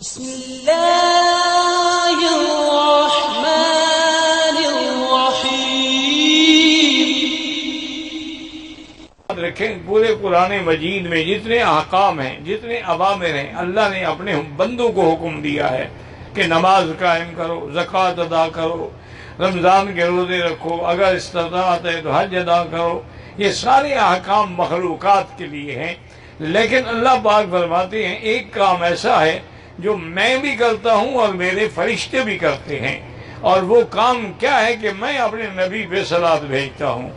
بسم اللہ الرحمن الرحیم۔ یاد رکھیں پورے قرآن مجید میں جتنے احکام ہیں، جتنے اوامر ہیں، اللہ نے اپنے بندوں کو حکم دیا ہے کہ نماز قائم کرو، زکوٰۃ ادا کرو، رمضان کے روزے رکھو، اگر استطاعت ہے تو حج ادا کرو۔ یہ سارے احکام مخلوقات کے لیے ہیں، لیکن اللہ پاک فرماتے ہیں ایک کام ایسا ہے جو میں بھی کرتا ہوں اور میرے فرشتے بھی کرتے ہیں، اور وہ کام کیا ہے کہ میں اپنے نبی پہ صلوات بھیجتا ہوں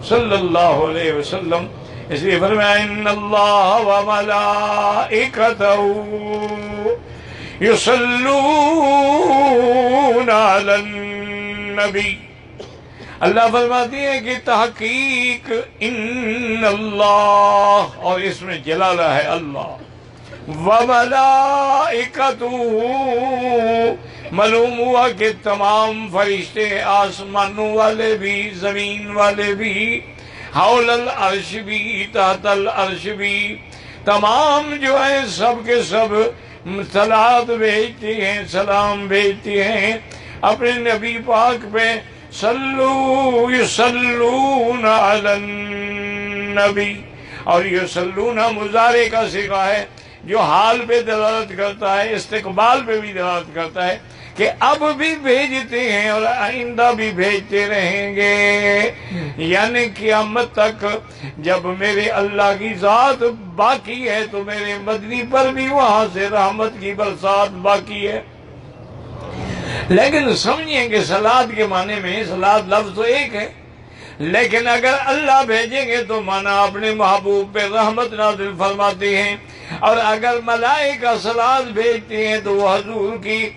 صلی اللہ علیہ وسلم۔ اس لیے فرمایا ان اللہ وملائکتہ یصلون علی النبی۔ اللہ فرماتی ہے کہ تحقیق ان اللہ، اور اس میں جلالہ ہے اللہ، وملائکتہ، معلوم ہوا کہ تمام فرشتے، آسمانوں والے بھی، زمین والے بھی، حول العرش بھی، تحت العرش بھی، تمام جو ہیں سب کے سب صلوات بھیجتے ہیں، سلام بھیجتے ہیں اپنے نبی پاک پہ۔ صلو یصلون علی النبی، اور یصلون مضارع کا صیغہ ہے جو حال پہ دلالت کرتا ہے، استقبال پہ بھی دلالت کرتا ہے کہ اب بھی بھیجتے ہیں اور آئندہ بھی بھیجتے رہیں گے، یعنی قیامت تک جب میرے اللہ کی ذات باقی ہے تو میرے مدنی پر بھی وہاں سے رحمت کی برسات باقی ہے۔ لیکن سمجھیں کہ صلوات کے معنی میں صلوات لفظ تو ایک ہے، لیکن اگر اللہ بھیجیں گے تو مانا اپنے محبوب پہ رحمت نازل فرماتے ہیں، اور اگر ملائکہ صلوات بھیجتے ہیں تو وہ حضور کی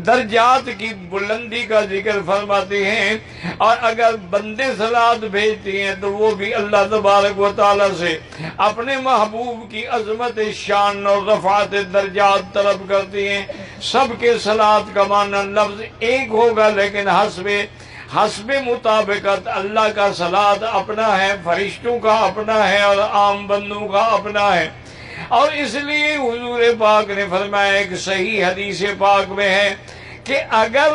درجات کی بلندی کا ذکر فرماتے ہیں، اور اگر بندے صلوات بھیجتے ہیں تو وہ بھی اللہ تبارک و تعالی سے اپنے محبوب کی عظمت شان اور رفعت درجات طلب کرتے ہیں۔ سب کے صلوات کا معنی لفظ ایک ہوگا، لیکن حسب مطابقت اللہ کا صلوات اپنا ہے، فرشتوں کا اپنا ہے، اور عام بندوں کا اپنا ہے۔ اور اس لیے حضور پاک نے فرمایا، ایک صحیح حدیث پاک میں ہے کہ اگر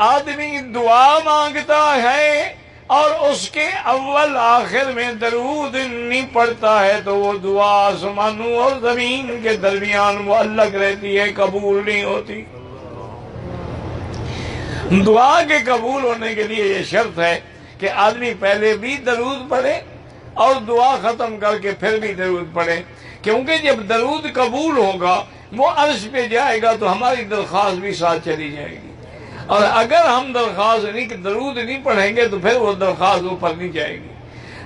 آدمی دعا مانگتا ہے اور اس کے اول آخر میں درود نہیں پڑتا ہے تو وہ دعا آسمانوں اور زمین کے درمیان معلق رہتی ہے، قبول نہیں ہوتی۔ دعا کے قبول ہونے کے لیے یہ شرط ہے کہ آدمی پہلے بھی درود پڑھے اور دعا ختم کر کے پھر بھی درود پڑھے، کیونکہ جب درود قبول ہوگا وہ عرش پہ جائے گا تو ہماری درخواست بھی ساتھ چلی جائے گی، اور اگر ہم درود نہیں پڑھیں گے تو پھر وہ درخواست اوپر نہیں جائے گی۔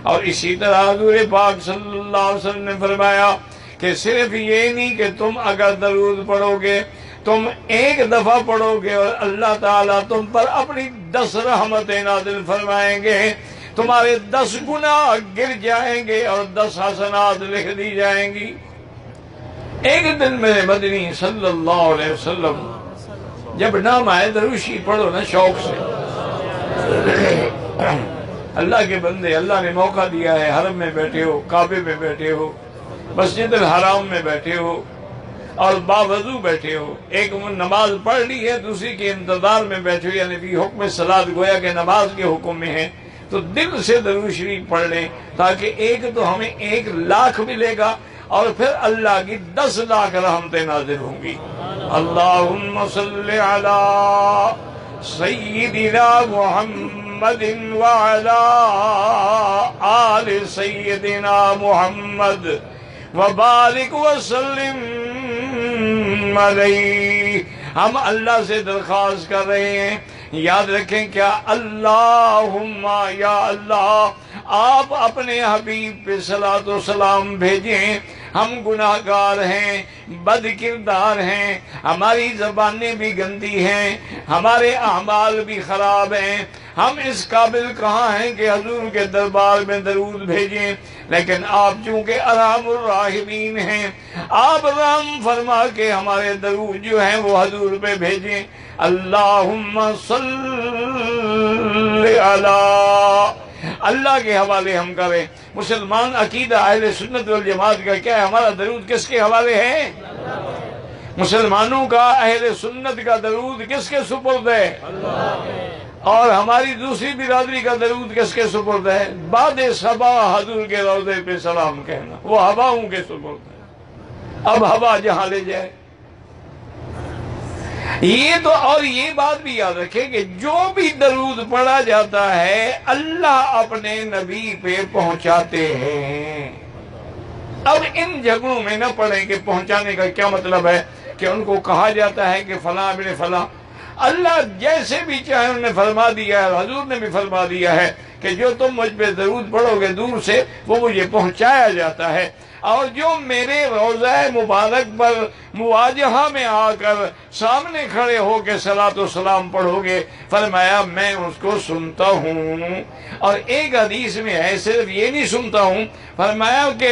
اور اسی طرح حضور پاک صلی اللہ علیہ وسلم نے فرمایا کہ صرف یہ نہیں کہ تم اگر درود پڑھو گے، تم ایک دفعہ پڑھو گے اور اللہ تعالیٰ تم پر اپنی 10 رحمتیں نازل فرمائیں گے، تمہارے 10 گناہ گر جائیں گے اور 10 حسنات لکھ دی جائیں گی۔ ایک دن میرے مدنی صلی اللہ علیہ وسلم جب نام آئے دروشی پڑھو نا شوق سے، اللہ کے بندے، اللہ نے موقع دیا ہے، حرم میں بیٹھے ہو، کعبے میں بیٹھے ہو، مسجد الحرام میں بیٹھے ہو اور باوضو بیٹھے ہو، ایک نماز پڑھ لی ہے، دوسری کے انتظار میں بیٹھے ہو، یعنی بھی حکم صلاۃ گویا کہ نماز کے حکم میں ہے، تو دل سے درود شریف پڑھ لیں تاکہ ایک تو ہمیں 1 لاکھ ملے گا اور پھر اللہ کی 10 لاکھ رحمتیں نازل ہوں گی۔ اللہم صلی علی سیدنا محمد وعلی آل سیدنا محمد وبارک وسلم علیہ۔ ہم اللہ سے درخواست کر رہے ہیں، یاد رکھیں کیا، اللہم، یا اللہ آپ اپنے حبیب پہ صلاۃ و سلام بھیجیں۔ ہم گناہ گار ہیں، بد کردار ہیں، ہماری زبانیں بھی گندی ہیں، ہمارے اعمال بھی خراب ہیں، ہم اس قابل کہاں ہیں کہ حضور کے دربار میں درود بھیجیں، لیکن آپ چونکہ ارحم الراحمین ہیں، آپ رحم فرما کے ہمارے درود جو ہیں وہ حضور پہ بھیجیں۔ اللہم صلی علی، اللہ کے حوالے ہم کریں۔ مسلمان عقیدہ اہل سنت والجماعت کا کیا ہے؟ ہمارا درود کس کے حوالے ہے؟ مسلمانوں کا، اہل سنت کا درود کس کے سپرد ہے؟ اور ہماری دوسری برادری کا درود کس کے سپرد ہے؟ باد صبا حضور کے روضے پہ سلام کہنا، وہ ہواؤں کے سپرد ہے، اب ہوا جہاں لے جائے۔ یہ تو، اور یہ بات بھی یاد رکھیں کہ جو بھی درود پڑھا جاتا ہے اللہ اپنے نبی پہ پہنچاتے ہیں۔ اب ان جگہوں میں نہ پڑھیں کہ پہنچانے کا کیا مطلب ہے کہ ان کو کہا جاتا ہے کہ فلاں ابن فلاں۔ اللہ جیسے بھی چاہے انہوں نے فرما دیا ہے، حضور نے بھی فرما دیا ہے کہ جو تم مجھ پہ درود پڑھو گے دور سے وہ مجھے پہنچایا جاتا ہے، اور جو میرے روضہ مبارک پر مواجہہ میں آ کر سامنے کھڑے ہو کے صلاۃ و سلام پڑھو گے، فرمایا میں اس کو سنتا ہوں۔ اور ایک حدیث میں ہے صرف یہ نہیں سنتا ہوں، فرمایا کہ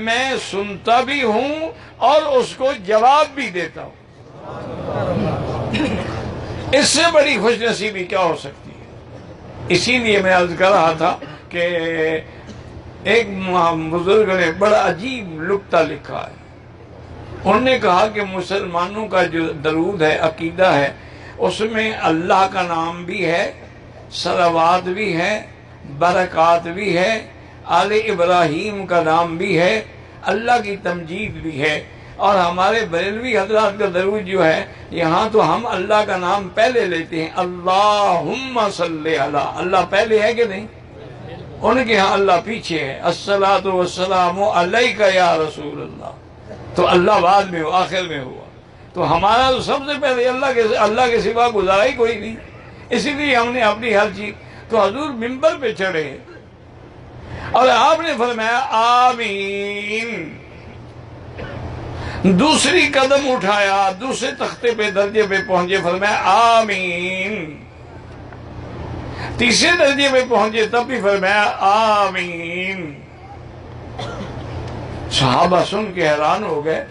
میں سنتا بھی ہوں اور اس کو جواب بھی دیتا ہوں۔ اس سے بڑی خوش نصیبی کیا ہو سکتی ہے؟ اسی لیے میں عرض کر رہا تھا کہ ایک بزرگ نے بڑا عجیب نکتہ لکھا ہے۔ انہوں نے کہا کہ مسلمانوں کا جو درود ہے، عقیدہ ہے، اس میں اللہ کا نام بھی ہے، صلوات بھی ہے، برکات بھی ہے، آل ابراہیم کا نام بھی ہے، اللہ کی تمجید بھی ہے۔ اور ہمارے بریلوی حضرات کا درود جو ہے، یہاں تو ہم اللہ کا نام پہلے لیتے ہیں، اللہم صلی علی، اللہ پہلے ہے کہ نہیں؟ ان کے ہاں اللہ پیچھے ہے، الصلاۃ والسلام علیک یا رسول اللہ، تو اللہ بعد میں ہو، آخر میں ہوا۔ تو ہمارا تو سب سے پہلے اللہ کے سوا گزارا ہی کوئی نہیں، اسی لیے ہم نے اپنی ہر چیز۔ تو حضور منبر پہ چڑھے اور آپ نے فرمایا آمین، دوسری قدم اٹھایا، دوسرے تختے پہ درجے پہ پہنچے، فرمایا آمین، تیسرے درجے پہ پہنچے تب بھی فرمایا آمین۔ صحابہ سن کے حیران ہو گئے۔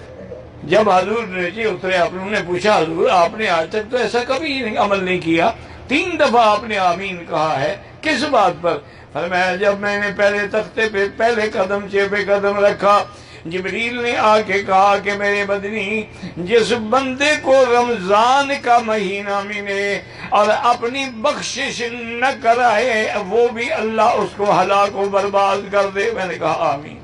جب حضور نیچے اترے، انہوں نے پوچھا حضور آپ نے آج تک تو ایسا کبھی عمل نہیں کیا، 3 دفعہ آپ نے آمین کہا ہے، کس بات پر؟ فرمایا جب میں نے پہلے تختے پہ پہلے قدم پہ قدم رکھا، جبریل نے آ کے کہا کہ میرے مدنی، جس بندے کو رمضان کا مہینہ ملے اور اپنی بخشش نہ کرائے وہ بھی اللہ اس کو ہلاک و برباد کر دے۔ میں نے کہا آمین۔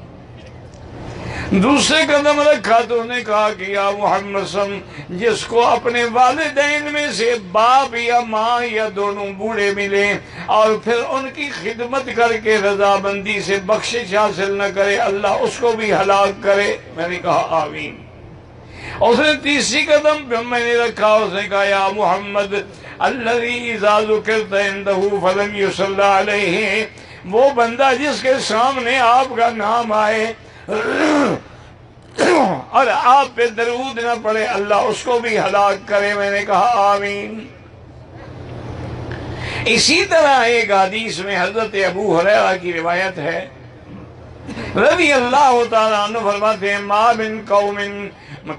دوسرے قدم رکھا تو انہوں نے کہا کہ یا محمد صلی اللہ علیہ وسلم، جس کو اپنے والدین میں سے باپ یا ماں یا دونوں بوڑھے ملیں اور پھر ان کی خدمت کر کے رضامندی سے بخشش حاصل نہ کرے، اللہ اس کو بھی ہلاک کرے۔ میں نے کہا آمین۔ اس نے تیسری قدم پہ میں نے رکھا، اس نے کہا یا محمد الذی اذا ذکرت عندہ فلم یصلی علیہ، وہ بندہ جس کے سامنے آپ کا نام آئے اور آپ پہ درود نہ پڑے، اللہ اس کو بھی ہلاک کرے۔ میں نے کہا آمین۔ اسی طرح ایک حدیث میں حضرت ابو ہریرہ کی روایت ہے، رضی اللہ تعالیٰ عنہ فرماتے ہیں ما من قوم،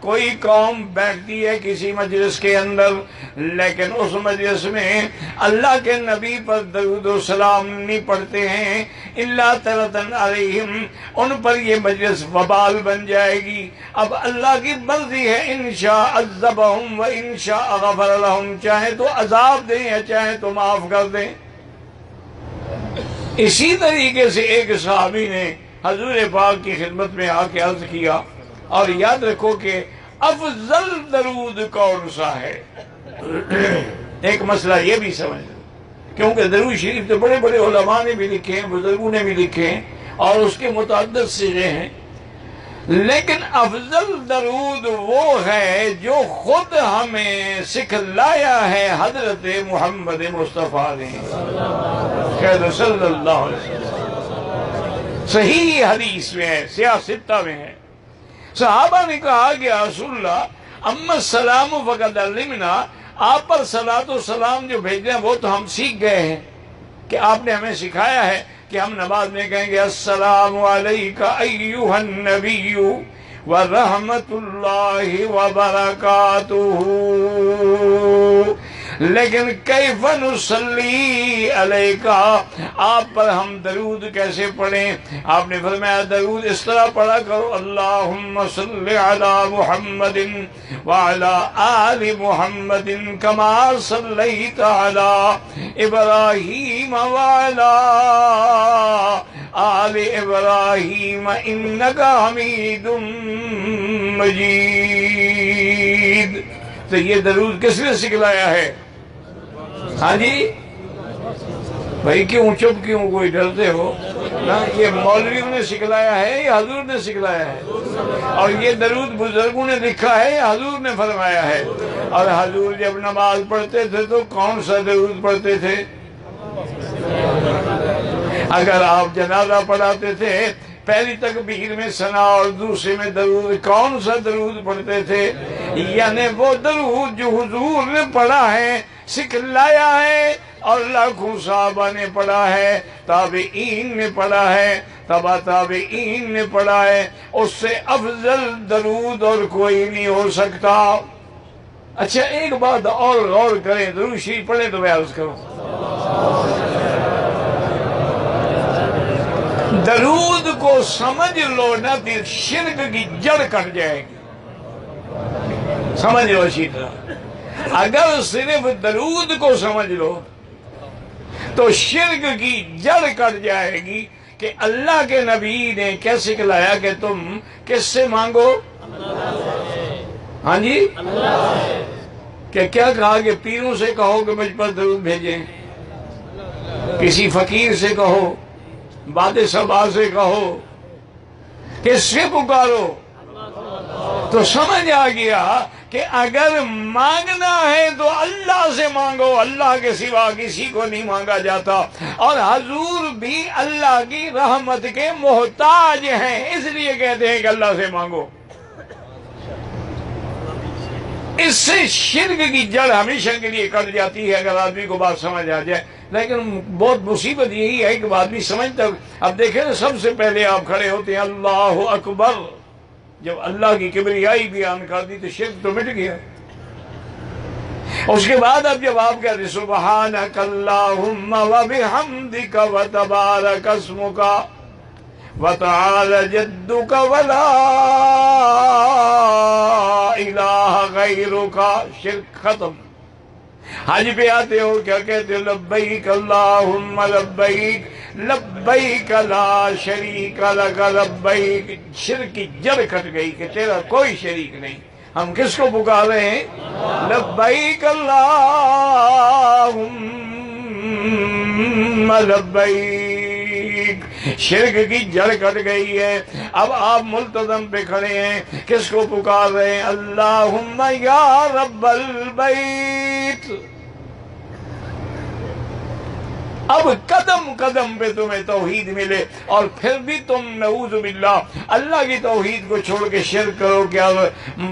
کوئی قوم بیٹھتی ہے کسی مجلس کے اندر، لیکن اس مجلس میں اللہ کے نبی پر درود و سلام نہیں پڑھتے ہیں، الا ترتن علیہم، ان پر یہ مجلس وبال بن جائے گی۔ اب اللہ کی مرضی ہے، انشاء عذبہم و انشاء غفر لہم، چاہے تو عذاب دیں یا چاہے تو معاف کر دیں۔ اسی طریقے سے ایک صحابی نے حضور پاک کی خدمت میں آ کے عرض کیا، اور یاد رکھو کہ افضل درود کون سا ہے؟ ایک مسئلہ یہ بھی سمجھ لو، کیونکہ درود شریف تو بڑے بڑے علماء نے بھی لکھے ہیں، بزرگوں نے بھی لکھے ہیں، اور اس کے متعدد صیغے ہیں، لیکن افضل درود وہ ہے جو خود ہمیں سکھلایا ہے حضرت محمد مصطفیٰ نے صلی اللہ علیہ وسلم۔ صحیح حدیث میں ہے، سیاہ ستہ میں ہے۔ صحابہ نے کہا کہ رسول اللہ اما السلام فقد علمنا، آپ پر صلاۃ و سلام جو بھیج رہے ہیں وہ تو ہم سیکھ گئے ہیں، کہ آپ نے ہمیں سکھایا ہے کہ ہم نماز میں کہیں گے السلام علیک ایھا النبی ورحمۃ اللہ وبرکاتہ۔ لیکن کیف نصلی علیکا، آپ پر ہم درود کیسے پڑھیں؟ آپ نے فرمایا درود اس طرح پڑھا کرو، اللہم صلی علی محمد وعلی آل محمد کما صلیت علی ابراہیم وعلی آل ابراہیم انکا حمید مجید۔ تو یہ درود کس نے سکھلایا ہے؟ ہاں جی بھائی کیوں چپ کیوں، کوئی ڈرتے ہو نا؟ یہ مولویوں نے سکھلایا ہے یا حضور نے سکھلایا ہے؟ اور یہ درود بزرگوں نے لکھا ہے یا حضور نے فرمایا ہے؟ اور حضور جب نماز پڑھتے تھے تو کون سا درود پڑھتے تھے؟ اگر آپ جنازہ پڑھاتے تھے پہلی تکبیر میں ثنا اور دوسرے میں درود، کون سا درود پڑھتے تھے؟ یعنی وہ درود جو حضور نے پڑھا ہے، سکھلایا ہے، اور لاکھوں صحابہ نے پڑھا ہے، تابعین نے پڑھا ہے، تبع تابعین نے پڑھا ہے، اس سے افضل درود اور کوئی نہیں ہو سکتا۔ اچھا ایک بات اور غور کریں، درود شریف پڑھیں تو میں عرض کروں، درود کو سمجھ لو نہ تو شرک کی جڑ کٹ جائے گی، سمجھ لو اچھی طرح۔ اگر صرف درود کو سمجھ لو تو شرک کی جڑ کٹ جائے گی کہ اللہ کے نبی نے کیا سکھلایا کہ تم کس سے مانگو؟ ہاں جی کہ کیا کہا کہ پیروں سے کہو کہ مجھ پر درود بھیجیں، کسی فقیر سے کہو، باد صبا سے کہو، کس سے پکارو؟ تو سمجھ آ گیا کہ اگر مانگنا ہے تو اللہ سے مانگو، اللہ کے سوا کسی کو نہیں مانگا جاتا، اور حضور بھی اللہ کی رحمت کے محتاج ہیں، اس لیے کہتے ہیں کہ اللہ سے مانگو۔ اس سے شرک کی جڑ ہمیشہ کے لیے کٹ جاتی ہے اگر آدمی کو بات سمجھ آ جائے۔ لیکن بہت مصیبت یہی ہے کہ آدمی سمجھتا، اب دیکھیں نا سب سے پہلے آپ کھڑے ہوتے ہیں اللہ اکبر، جب اللہ کی کبریائی بیان کر دی تو شرک تو مٹ گیا۔ اس کے بعد اب جب آپ کہتے سبحانک اللہم وبحمدک وتبارک اسمک وتعالی جدک ولا الہ غیرک، شرک ختم۔ حج پہ آتے ہو کیا کہتے ہو؟ لبیک اللہم لبیک لبیک لا شریک لک لبیک، شرک کی جڑ کٹ گئی کہ تیرا کوئی شریک نہیں۔ ہم کس کو پکار رہے ہیں؟ لبیک اللہم لبیک، شرک کی جڑ کٹ گئی ہے۔ اب آپ ملتزم پہ کھڑے ہیں، کس کو پکار رہے ہیں؟ اللہم یا رب البیت۔ اب قدم قدم پہ تمہیں توحید ملے اور پھر بھی تم نعوذ باللہ اللہ کی توحید کو چھوڑ کے شرک کرو، کیا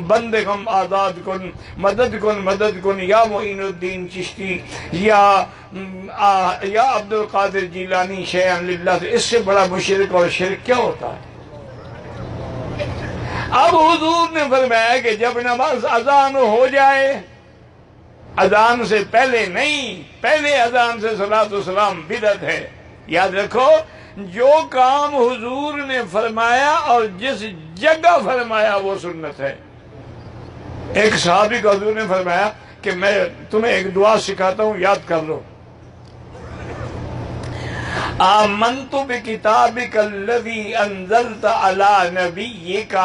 بند کم آزاد کن مدد کن یا معین الدین چشتی یا عبد القادر جیلانی شیئن للہ، اس سے بڑا مشرک اور شرک کیا ہوتا ہے؟ اب حضور نے فرمایا کہ جب نماز اذان ہو جائے، اذان سے پہلے نہیں، پہلے اذان سے صلاۃ و سلام بدعت ہے۔ یاد رکھو جو کام حضور نے فرمایا اور جس جگہ فرمایا وہ سنت ہے۔ ایک صحابی کو حضور نے فرمایا کہ میں تمہیں ایک دعا سکھاتا ہوں، یاد کر لو، آمنت بکتابک الذی انزلت علی نبیک۔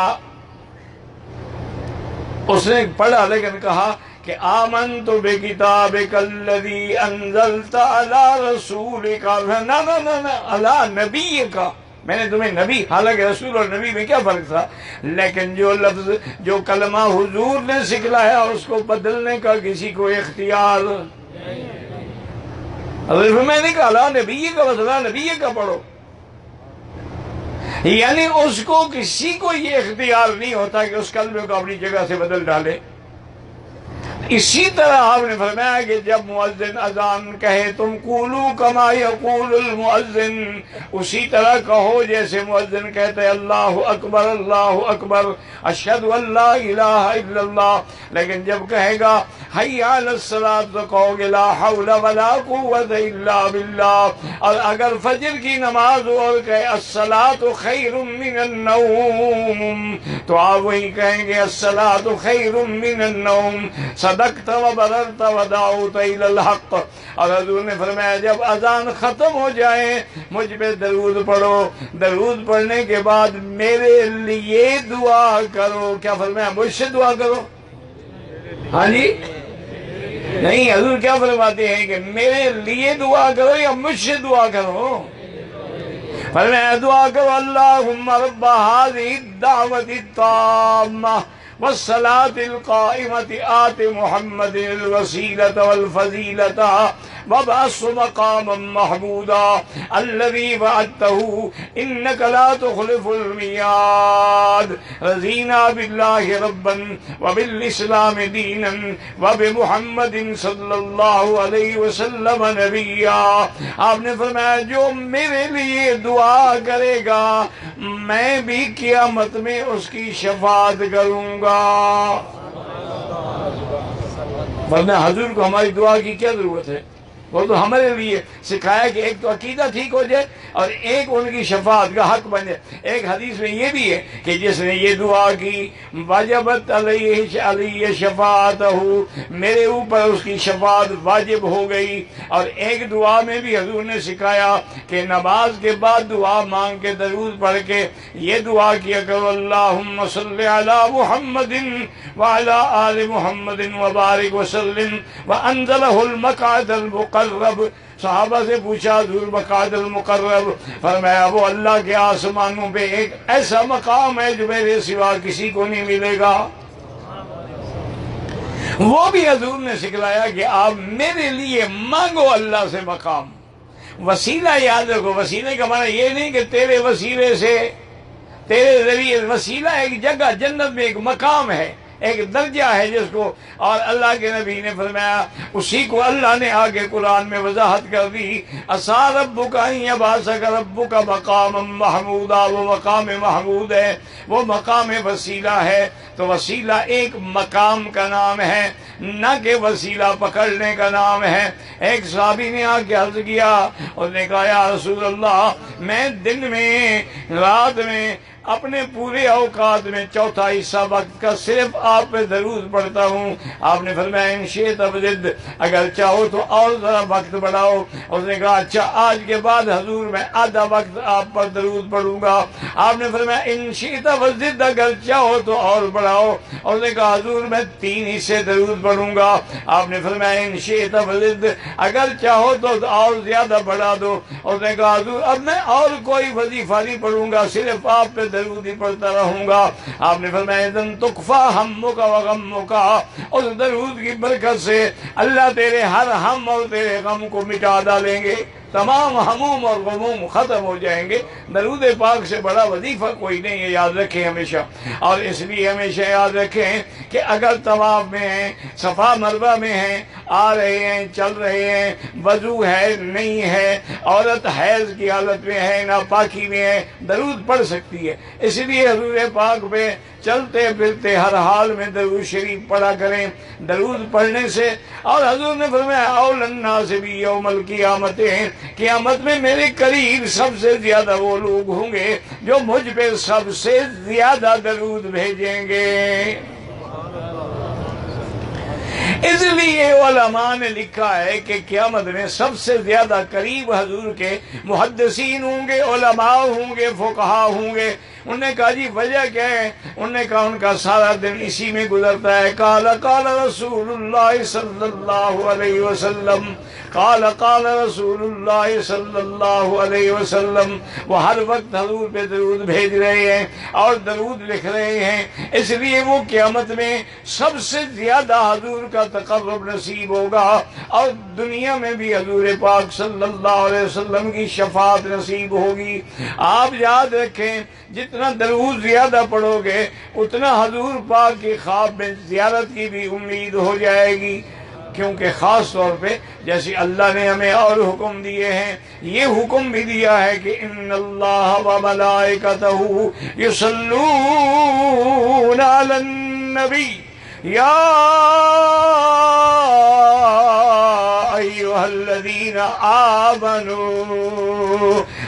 اس نے پڑھا لیکن کہا کہ آمنت بکتابک الذی انزلت علی رسولک، نا علی نبیک، میں نے تمہیں نبی، حالانکہ رسول اور نبی میں کیا فرق تھا؟ لیکن جو لفظ جو کلمہ حضور نے سکھلایا اس کو بدلنے کا کسی کو اختیار، میں نے کہا علی نبی کا مسئلہ نبی کا پڑھو، یعنی اس کو کسی کو یہ اختیار نہیں ہوتا کہ اس کلمے کو اپنی جگہ سے بدل ڈالے۔ اسی طرح آپ نے فرمایا کہ جب مؤذن اذان کہے تم قولوا کما یقول المؤذن، اسی طرح کہو جیسے مؤذن کہتے ہیں اللہ اکبر اشہد ان لا الہ الا اللہ، لیکن جب کہے گا حی علی الصلاۃ تو کہو گے لا حول ولا قوت الا باللہ، اور اگر فجر کی نماز ہو اور کہے الصلاۃ خیر من النوم تو آپ وہی کہیں گے الصلاۃ خیر من النوم، صدقت وبررت ودعوت الی الحق۔ اور حضور نے فرمایا جب اذان ختم ہو جائے مجھ پہ درود پڑھو، درود پڑھنے کے بعد میرے لیے دعا کرو۔ کیا فرمایا؟ مجھ سے دعا کرو؟ ہاں جی نہیں، حضور کیا فرماتے ہیں کہ میرے لیے دعا کرو یا مجھ سے دعا کرو؟ فرمایا دعا کرو اللہم رب هذه الدعوة التامة والصلاة القائمة آت محمد الوسيلة والفضيلة وابعثه مقاما محمودا الذي وعدته إنك لا تخلف الميعاد، رضينا بالله ربا وبالإسلام دينا وبمحمد صلی اللہ علیہ وسلم نبیا۔ آپ نے فرمایا جو میرے لیے دعا کرے گا میں بھی قیامت میں اس کی شفاعت کروں گا۔ ورنہ حضور کو ہماری دعا کی کیا ضرورت ہے؟ وہ تو ہمارے لیے سکھایا کہ ایک تو عقیدہ ٹھیک ہو جائے اور ایک ان کی شفاعت کا حق بن جائے۔ ایک حدیث میں یہ بھی ہے کہ جس نے یہ دعا کی واجبت علیہ شفاعتہ، میرے اوپر اس کی شفاعت واجب ہو گئی۔ اور ایک دعا میں بھی حضور نے سکھایا کہ نماز کے بعد دعا مانگ کے درود پڑھ کے یہ دعا کیا کرو اللہم صلی علی محمد وعلی آل محمد وبارک وسلم وانزلہ المقعد المقرب۔ صحابہ سے پوچھا حضور مقعد المقرب؟ فرمایا وہ اللہ کے آسمانوں پہ ایک ایسا مقام ہے جو میرے سوا کسی کو نہیں ملے گا۔ وہ بھی حضور نے سکھلایا کہ آپ میرے لیے مانگو اللہ سے مقام۔ وسیلہ یاد رکھو، وسیلے کا معنی یہ نہیں کہ تیرے وسیلے سے تیرے ذریعے، وسیلہ ایک جگہ جنت میں ایک مقام ہے، ایک درجہ ہے جس کو، اور اللہ کے نبی نے فرمایا اسی کو اللہ نے آگے قرآن میں وضاحت کر دی عسیٰ ربک ان یبعثک ربک مقاما محمودا۔ وہ مقام محمود ہے، وہ مقام وسیلہ ہے۔ تو وسیلہ ایک مقام کا نام ہے، نہ کہ وسیلہ پکڑنے کا نام ہے۔ ایک صحابی نے آ کے عرض کیا، اس نے کہا یا رسول اللہ میں دن میں رات میں اپنے پورے اوقات میں چوتھا حصہ وقت کا صرف آپ پہ درود پڑھتا ہوں۔ آپ نے فرمایا ان شئت فزد، اگر چاہو تو اور ذرا وقت بڑھاؤ۔ اس نے کہا اچھا آج کے بعد حضور میں آدھا وقت آپ پر درود پڑھوں گا۔ آپ نے فرمایا ان شئت فزد، اگر چاہو تو اور بڑھاؤ۔ اس نے کہا حضور میں 3 حصے درود پڑھوں گا۔ آپ نے فرمایا ان شئت فزد، اگر چاہو تو اور زیادہ بڑھا دو۔ اس نے کہا حضور اب میں اور کوئی وظیفہ نہیں پڑھوں گا، صرف آپ پہ درود ہی پڑھتا رہوں گا۔ آپ نے فرمایا اذن تکفی ہمک و غمک، اس درود کی برکت سے اللہ تیرے ہر ہم اور تیرے غم کو مٹا ڈالیں گے، تمام ہموم اور غموم ختم ہو جائیں گے۔ درود پاک سے بڑا وظیفہ کوئی نہیں ہے، یاد رکھیں ہمیشہ۔ اور اس لیے ہمیشہ یاد رکھیں کہ اگر طواف میں ہیں، صفا مروہ میں ہیں، آ رہے ہیں، چل رہے ہیں، وضو ہے نہیں ہے، عورت حیض کی حالت میں ہے، ناپاکی میں ہے، درود پڑھ سکتی ہے۔ اس لیے حضور پاک پہ چلتے پھرتے ہر حال میں درود شریف پڑھا کریں۔ درود پڑھنے سے، اور حضور نے فرمایا اول الناس بی یوم القیامت، قیامت میں میرے قریب سب سے زیادہ وہ لوگ ہوں گے جو مجھ پہ سب سے زیادہ درود بھیجیں گے۔ اس لیے علماء نے لکھا ہے کہ قیامت میں سب سے زیادہ قریب حضور کے محدثین ہوں گے، علماء ہوں گے، فقہاء ہوں گے۔ انہوں نے کہا جی وجہ کیا ہے؟ انہوں نے کہا ان کا سارا دن اسی میں گزرتا ہے۔ قال قال رسول اللہ صلی اللہ علیہ وسلم، قال قال رسول اللہ صلی اللہ علیہ وسلم۔ وہ ہر وقت حضور پہ درود بھیج رہے ہیں اور درود لکھ رہے ہیں، اس لیے وہ قیامت میں سب سے زیادہ حضور کا تقرب نصیب ہوگا، اور دنیا میں بھی حضور پاک صلی اللہ علیہ وسلم کی شفاعت نصیب ہوگی۔ آپ یاد رکھیں جتنا درود زیادہ پڑھو گے اتنا حضور پاک کی خواب میں زیارت کی بھی امید ہو جائے گی، کیونکہ خاص طور پہ جیسے اللہ نے ہمیں اور حکم دیے ہیں، یہ حکم بھی دیا ہے کہ ان اللہ و ملائکتہ یصلون علی النبی یا آمنو،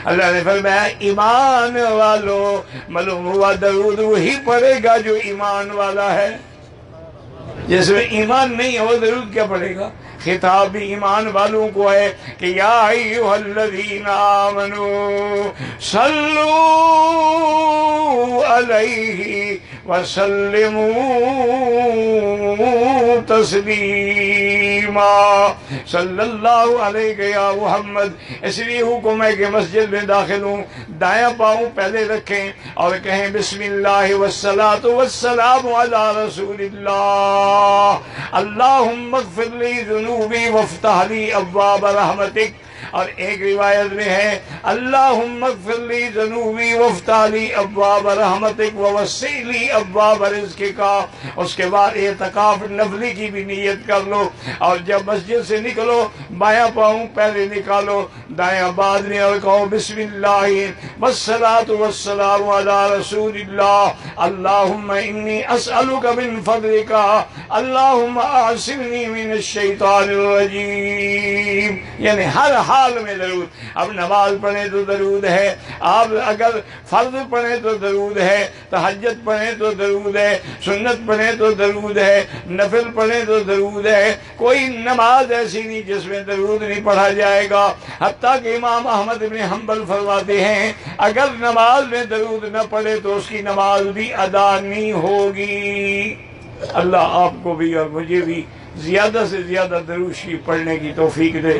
اللہ نے فرمایا ایمان والوں، معلوم ہوا درود وہی پڑھے گا جو ایمان والا ہے، جس میں ایمان نہیں ہے وہ درود کیا پڑھے گا؟ خطاب بھی ایمان والوں کو ہے کہ یا ایھا الذین آمنوا صلوا علیہ وسلموا تسلیما، صلی اللہ علیہ یا محمد۔ اس لیے حکم ہے کہ مسجد میں داخل ہوں دایاں پاؤں پہلے رکھیں اور کہیں بسم اللہ والصلاۃ والسلام علی رسول اللہ، اللہم اغفر لی ذنوبی وافتح لی ابواب رحمتک، اور ایک روایت میں ہے اللہم اغفر لی ذنوبی وافتح لی ابواب رحمتک ووسع لی ابواب رزقک۔ اس کے بعد اعتکاف نفلی کی بھی نیت کر لو، اور جب مسجد سے نکلو بایاں پاؤں پہلے نکالو دایاں بعد میں، اور کہو بسم اللہ والصلاۃ والسلام علی رسول اللہ، اللہم انی اسألک من فضلک، اللہم اعصمنی من الشیطان الرجیم، یعنی ہر حال میں درود۔ اب نماز پڑھیں تو درود ہے، آپ اگر فرض پڑھیں تو درود ہے، تہجد پڑھیں تو درود ہے، سنت پڑھیں تو درود ہے، نفل پڑھیں تو درود ہے، کوئی نماز ایسی نہیں جس میں درود نہیں پڑھا جائے گا۔ حتیٰ کہ امام احمد بن حنبل فرماتے ہیں اگر نماز میں درود نہ پڑھے تو اس کی نماز بھی ادا نہیں ہوگی۔ اللہ آپ کو بھی اور مجھے بھی زیادہ سے زیادہ درود شریف پڑھنے کی توفیق دے۔